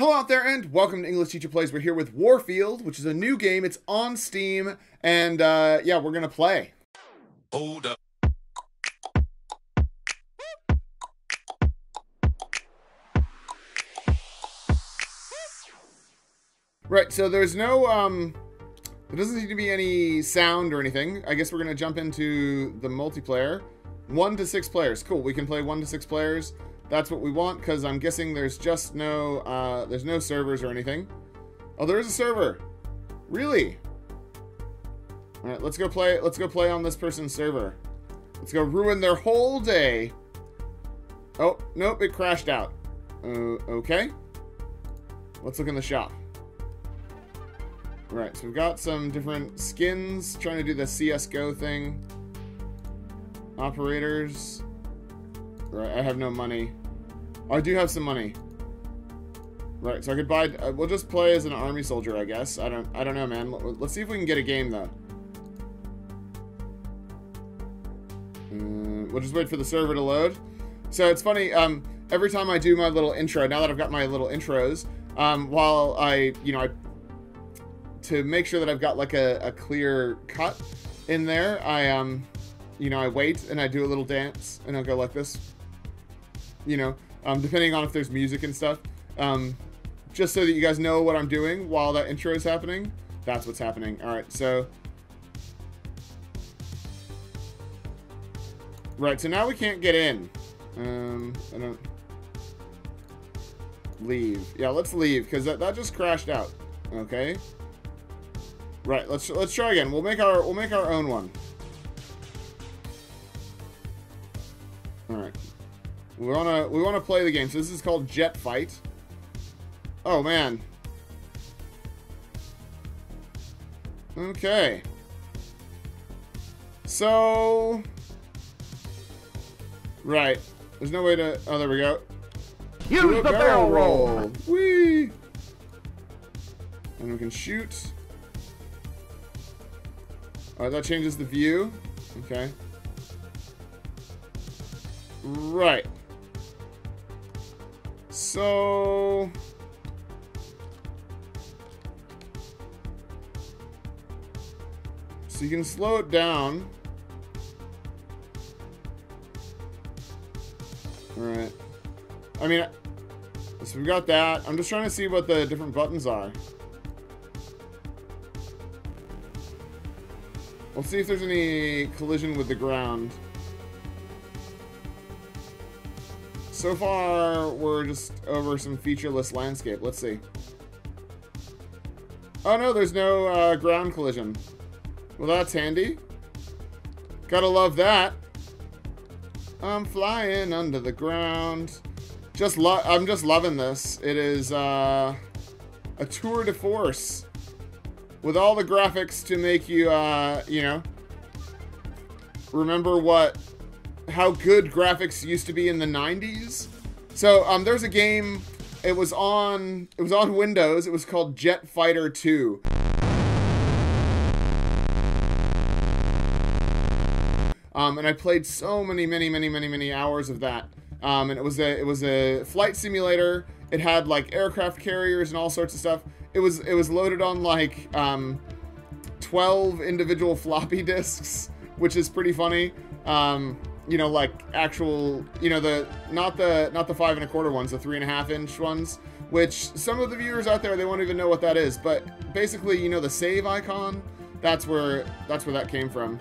Hello out there and welcome to English Teacher Plays. We're here with Warfield, which is a new game. It's on Steam and yeah, we're gonna play. Hold up. Right, so there's no, there doesn't seem to be any sound or anything. I guess we're gonna jump into the multiplayer. 1 to 6 players. Cool, we can play 1 to 6 players. That's what we want, because I'm guessing there's just no, there's no servers or anything. Oh, there is a server. Really? All right, let's go play on this person's server. Let's go ruin their whole day. Oh, nope, it crashed out. Okay. Let's look in the shop. Right, so we've got some different skins, trying to do the CSGO thing. Operators. Right, I have no money. Oh, I do have some money. Right, so I could buy, we'll just play as an army soldier, I guess. I don't know, man. Let's see if we can get a game, though. We'll just wait for the server to load. So it's funny, every time I do my little intro, now that I've got my little intros, while I, to make sure that I've got like a clear cut in there, I wait and I do a little dance and I'll go like this, depending on if there's music and stuff, just so that you guys know what I'm doing while that intro is happening. That's what's happening. All right, so. Right, so now we can't get in. I don't. Leave. Yeah, let's leave, because that just crashed out. Okay. Right, let's try again. We'll make our own one. All right. We wanna play the game. So this is called Jet Fight. Oh man. Okay. So. Right. There's no way to. Oh, there we go. Use the barrel roll. Whee! And we can shoot. Oh, that changes the view. Okay. Right. So you can slow it down. Alright. I mean, so we got that. I'm just trying to see what the different buttons are. We'll see if there's any collision with the ground. So far, we're just over some featureless landscape. Let's see. Oh no, there's no ground collision. Well, that's handy. Gotta love that. I'm flying under the ground. I'm just loving this. It is a tour de force with all the graphics to make you, remember how good graphics used to be in the 90s. So there's a game. It was on Windows. It was called Jet Fighter 2. And I played so many hours of that. And it was a flight simulator. It had like aircraft carriers and all sorts of stuff. It was loaded on like 12 individual floppy disks, which is pretty funny. Like actual, not the 5 1/4 ones, the 3 1/2 inch ones, which some of the viewers out there, they won't even know what that is. But basically, the save icon, that's where that came from.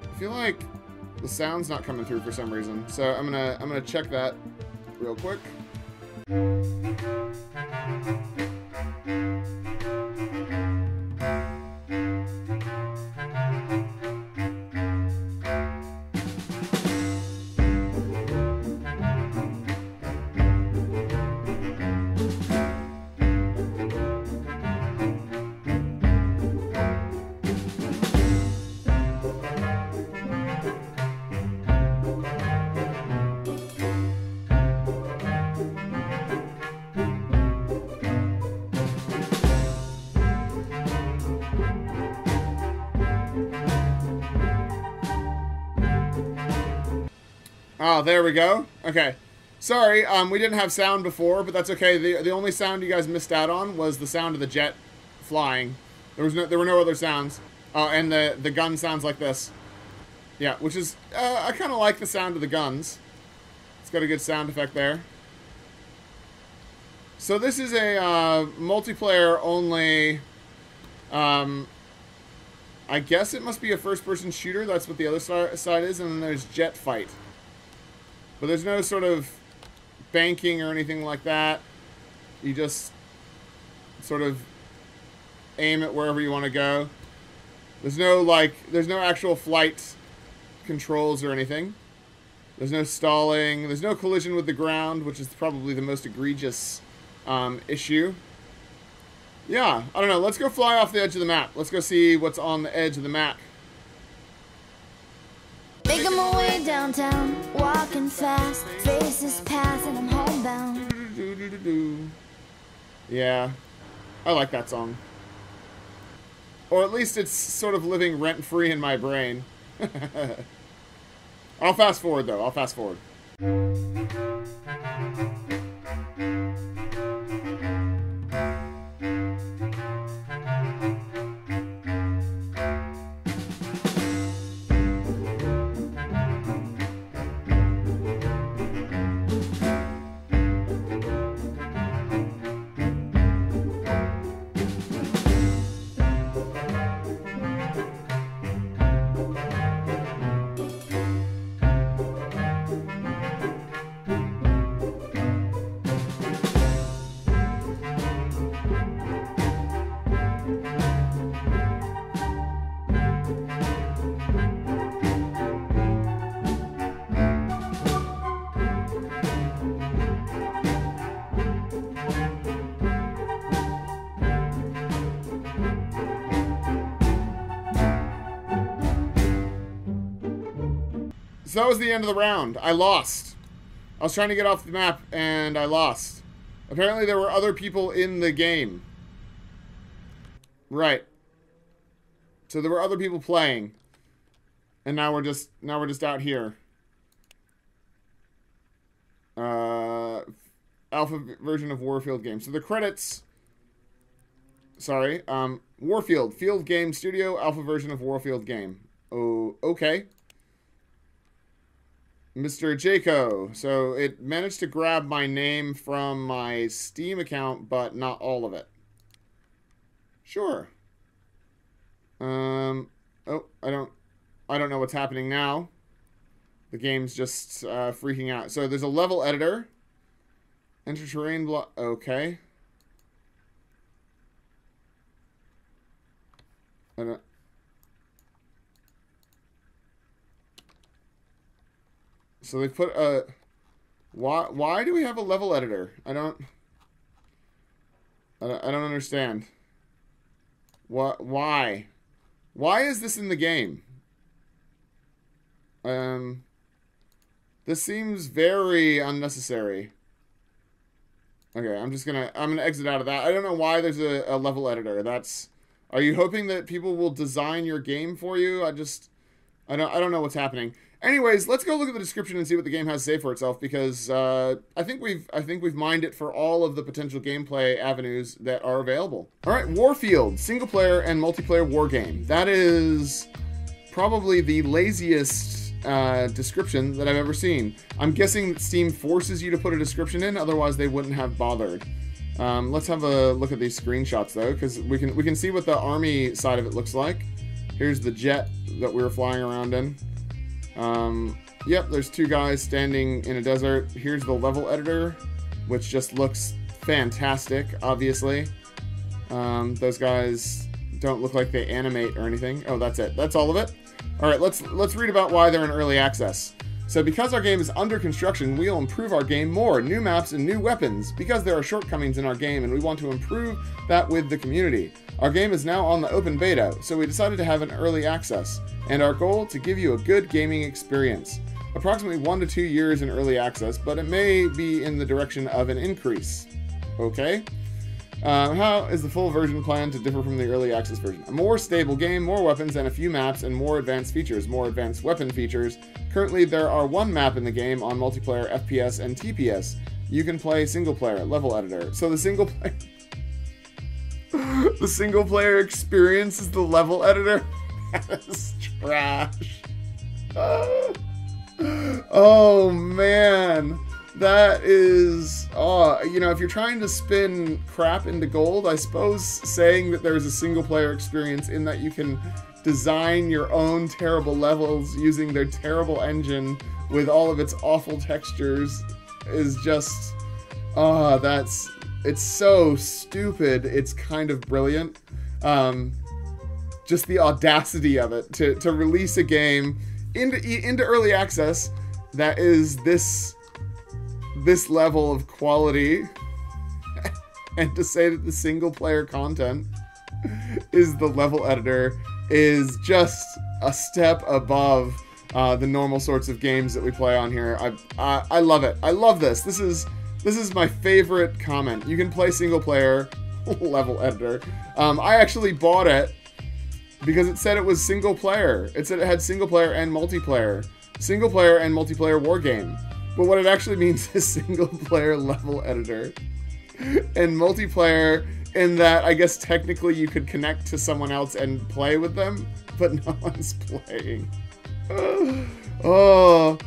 I feel like the sound's not coming through for some reason, so I'm gonna check that real quick. Oh, there we go. Okay. Sorry, we didn't have sound before, but that's okay. The only sound you guys missed out on was the sound of the jet flying. There were no other sounds. And the gun sounds like this. Yeah, which is, I kind of like the sound of the guns. It's got a good sound effect there. So this is a multiplayer only, I guess it must be a first-person shooter. That's what the other side is. And then there's jet fight. But there's no sort of banking or anything like that. You just sort of aim it wherever you want to go. There's no actual flight controls or anything. There's no stalling. There's no collision with the ground, which is probably the most egregious issue. Yeah, I don't know. Let's go fly off the edge of the map. Let's go see what's on the edge of the map. Making my way downtown, walking fast, faces pass and I'm homebound. Yeah, I like that song. Or at least it's sort of living rent-free in my brain. I'll fast forward, though. I'll fast forward. So that was the end of the round. I lost. I was trying to get off the map, and I lost. Apparently there were other people in the game. Right. So there were other people playing. And now we're just out here. Alpha version of Warfield game. So the credits... Sorry. Warfield. Field Game Studio. Alpha version of Warfield game. Oh, okay. Mr. Jaco. So it managed to grab my name from my Steam account, but not all of it. Sure. Oh, I don't know what's happening now. The game's just freaking out. So there's a level editor. Enter terrain block. Okay. I don't... So they put a... Why do we have a level editor? I don't understand. What? Why? Why is this in the game? This seems very unnecessary. Okay, I'm gonna exit out of that. I don't know why there's a level editor. Are you hoping that people will design your game for you? I don't know what's happening. Anyways, let's go look at the description and see what the game has to say for itself, because I think we've mined it for all of the potential gameplay avenues that are available. All right, Warfield, single player and multiplayer war game. That is probably the laziest description that I've ever seen. I'm guessing that Steam forces you to put a description in, otherwise they wouldn't have bothered. Let's have a look at these screenshots though, because we can see what the army side of it looks like. Here's the jet that we were flying around in. Yep, there's two guys standing in a desert. Here's the level editor, which just looks fantastic, obviously. Those guys don't look like they animate or anything. Oh, that's it. That's all of it. All right, let's read about why they're in early access. So because our game is under construction, we'll improve our game more. New maps and new weapons. Because there are shortcomings in our game and we want to improve that with the community. Our game is now on the open beta, so we decided to have an early access. And our goal, to give you a good gaming experience. Approximately 1 to 2 years in early access, but it may be in the direction of an increase. Okay? How is the full version planned to differ from the early access version? A more stable game, more weapons, and a few maps, and more advanced features, more advanced weapon features. Currently, there are one map in the game on multiplayer, FPS, and TPS. You can play single player, level editor. So the single player... the single player experience is the level editor? That is trash. Oh, man. That is, you know, if you're trying to spin crap into gold, I suppose saying that there's a single player experience in that you can design your own terrible levels using their terrible engine with all of its awful textures is just, it's so stupid. It's kind of brilliant. Just the audacity of it to release a game into early access that is this level of quality, and to say that the single player content is the level editor is just a step above the normal sorts of games that we play on here. I love it. I love this. This is my favorite comment. You can play single player level editor. I actually bought it because it said it was single player. It said it had single player and multiplayer. Single player and multiplayer war game. But what it actually means is single player level editor. And multiplayer in that I guess technically you could connect to someone else and play with them, but no one's playing. Oh,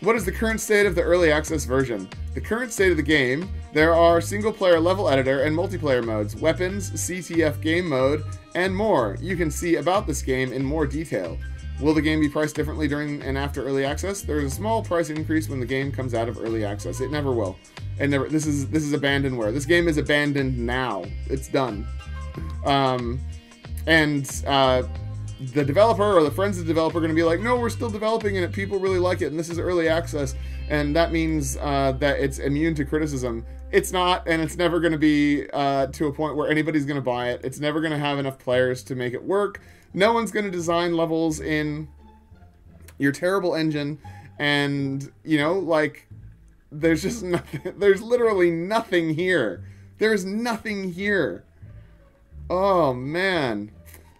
what is the current state of the early access version? The current state of the game, there are single player level editor and multiplayer modes, weapons, CTF game mode, and more. You can see about this game in more detail. Will the game be priced differently during and after early access? There is a small price increase when the game comes out of early access. It never will. And never. This is abandonware. This game is abandoned now. It's done. The developer or the friends of the developer are going to be like, no, we're still developing it. People really like it, and this is early access, and that means that it's immune to criticism. It's not, and it's never going to be to a point where anybody's going to buy it. It's never going to have enough players to make it work. No one's going to design levels in your terrible engine, and, you know, like, there's just nothing, there's literally nothing here. There's nothing here. Oh, man.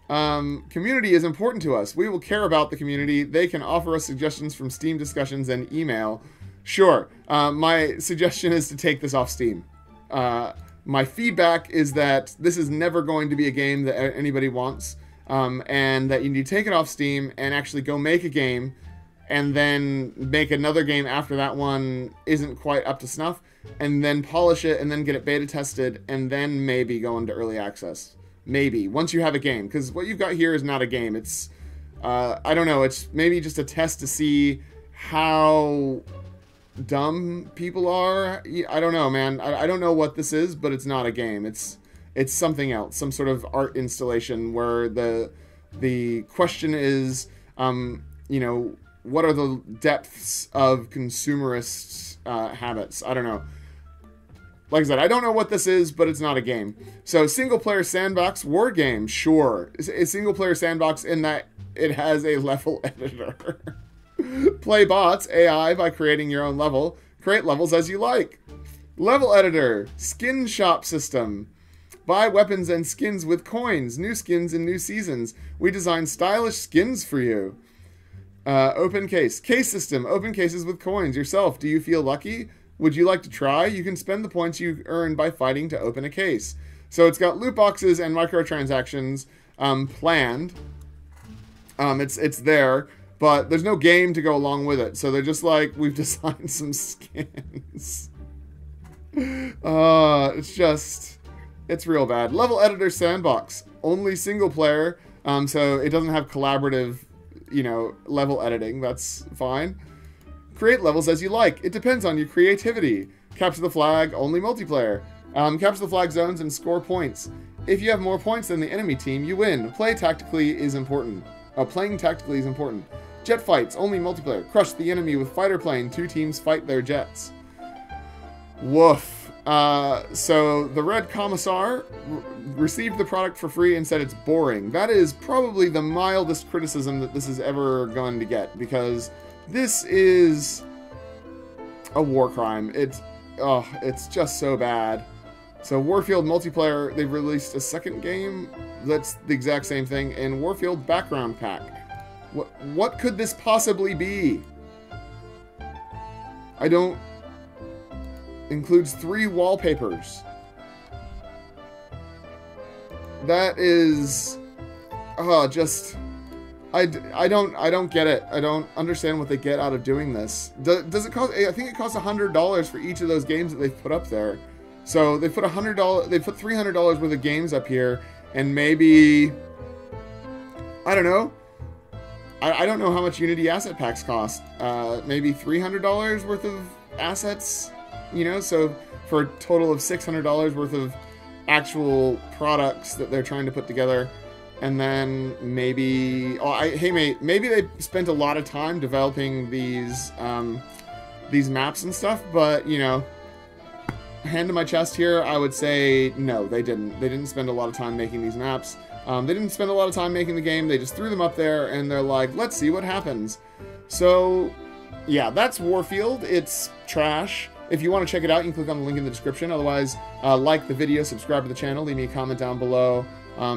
Community is important to us. We will care about the community. They can offer us suggestions from Steam discussions and email. Sure. My suggestion is to take this off Steam. My feedback is that this is never going to be a game that anybody wants. And that you need to take it off Steam and actually go make a game, and then make another game after that one isn't quite up to snuff, and then polish it, and then get it beta tested, and then maybe go into early access. Maybe, once you have a game. Because what you've got here is not a game. It's, I don't know, it's maybe just a test to see how dumb people are. I don't know, man. I don't know what this is, but it's not a game. It's something else, some sort of art installation where the question is, you know, what are the depths of consumerist habits? I don't know. Like I said, I don't know what this is, but it's not a game. So, single-player sandbox war game, sure. A single-player sandbox in that it has a level editor. Play bots, AI, by creating your own level. Create levels as you like. Level editor, skin shop system. Buy weapons and skins with coins. New skins in new seasons. We design stylish skins for you. Open case. Case system. Open cases with coins. Yourself. Do you feel lucky? Would you like to try? You can spend the points you earn by fighting to open a case. So it's got loot boxes and microtransactions planned. It's there, but there's no game to go along with it. So they're just like, we've designed some skins. It's real bad. Level editor sandbox. Only single player, so it doesn't have collaborative, you know, level editing. That's fine. Create levels as you like. It depends on your creativity. Capture the flag, only multiplayer. Capture the flag zones and score points. If you have more points than the enemy team, you win. Playing tactically is important. Jet fights, only multiplayer. Crush the enemy with fighter plane. 2 teams fight their jets. Woof. So the Red Commissar received the product for free and said it's boring. That is probably the mildest criticism that this is ever going to get, because this is a war crime. It's just so bad. So Warfield multiplayer, they've released a second game that's the exact same thing, and Warfield background pack. What could this possibly be? I don't... Includes 3 wallpapers. That is... just... I don't get it. I don't understand what they get out of doing this. Does it cost... I think it costs $100 for each of those games that they've put up there. So they put $100... They put $300 worth of games up here, and maybe... I don't know. I don't know how much Unity asset packs cost. Maybe $300 worth of assets, you know? So for a total of $600 worth of actual products that they're trying to put together. And then maybe... hey, mate, maybe they spent a lot of time developing these maps and stuff, but, you know, hand to my chest here, I would say no, they didn't. They didn't spend a lot of time making these maps. They didn't spend a lot of time making the game. They just threw them up there, and they're like, let's see what happens. So, yeah, that's Warfield. It's trash. If you want to check it out, you can click on the link in the description. Otherwise, like the video, subscribe to the channel, leave me a comment down below.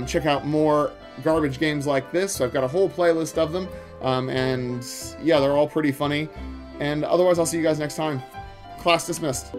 Check out more garbage games like this. So I've got a whole playlist of them. And, yeah, they're all pretty funny. And otherwise, I'll see you guys next time. Class dismissed.